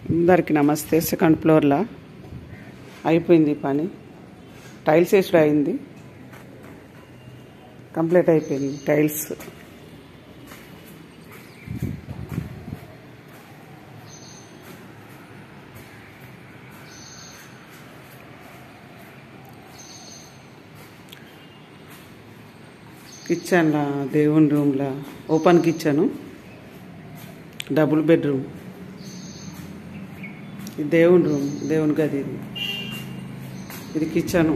అందరికి నమస్తే. సెకండ్ ఫ్లోర్లో అయిపోయింది పని. టైల్స్ వేసుడు అయింది, కంప్లీట్ అయిపోయింది టైల్స్. కిచెన్లో, దేవుని రూమ్లో ఓపెన్ కిచెను, డబుల్ బెడ్రూమ్. ఇది దేవుని రూమ్, దేవుని గది. ఇది కిచెను.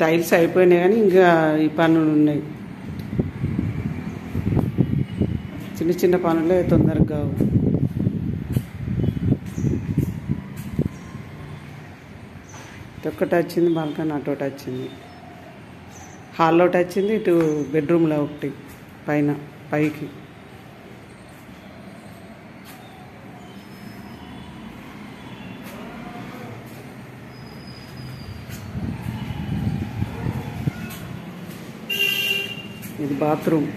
టైల్స్ అయిపోయినాయి కానీ ఇంకా ఈ పనులు ఉన్నాయి. చిన్న చిన్న పనులే తొందరగా కావు. ఒక్కటి వచ్చింది బాల్కనీ, అటోటి వచ్చింది, హాల్లో వచ్చింది, ఇటు బెడ్రూమ్లో ఒకటి పైన పైకి. ఇది బాత్రూమ్.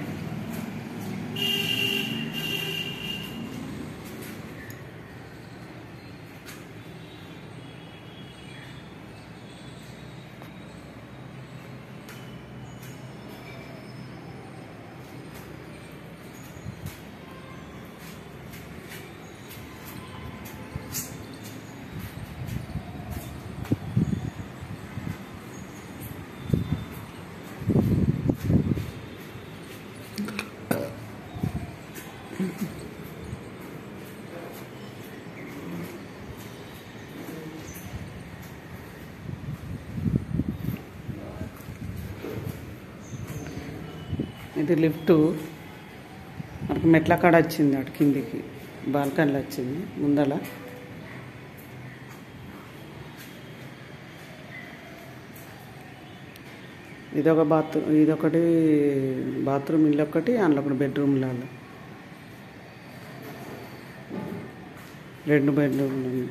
ఇది లిఫ్ట్. మనకు మెట్ల కాడ వచ్చింది, అటు కిందికి బాల్కనీలో వచ్చింది ముందల. ఇదొక బాత్రూమ్, ఇదొకటి బాత్రూమ్, ఇల్లు ఒకటి, అందులో ఒకటి బెడ్రూమ్లో, 2 బెడ్రూమ్లు ఉన్నాయి.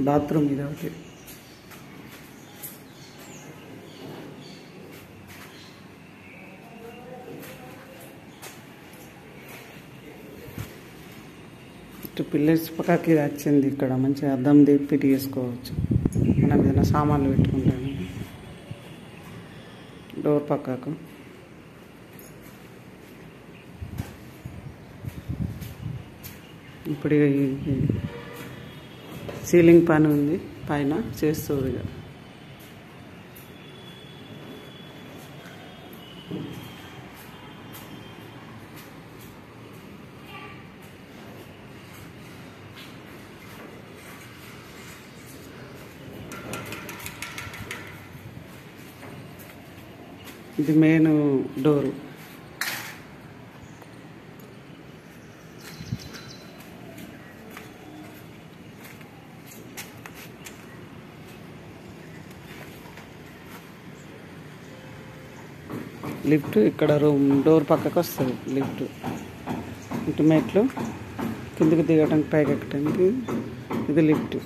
బాత్రూమ్ ఇది ఒకటి. ఇటు పిల్లర్స్ పక్కకి ఇది వచ్చింది. ఇక్కడ మంచిగా అద్దం తిప్పి తీసుకోవచ్చు. మనం ఏదైనా సామాన్లు పెట్టుకుంటాము. డోర్ పక్కకు ఇప్పుడు సీలింగ్ పని ఉంది, పైన చేస్తారు. ఇక ఇది మెయిన్ డోరు. లిఫ్ట్ ఇక్కడ రూమ్ డోర్ పక్కకు వస్తుంది లిఫ్ట్. ఇటు మెట్లు కిందికి దిగడానికి, పైకి ఎక్కడానికి. ఇది లిఫ్ట్.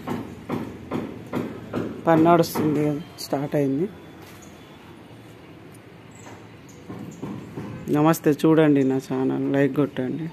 పని నడుస్తుంది, స్టార్ట్ అయింది. నమస్తే, చూడండి నా ఛానల్, లైక్ కొట్టండి.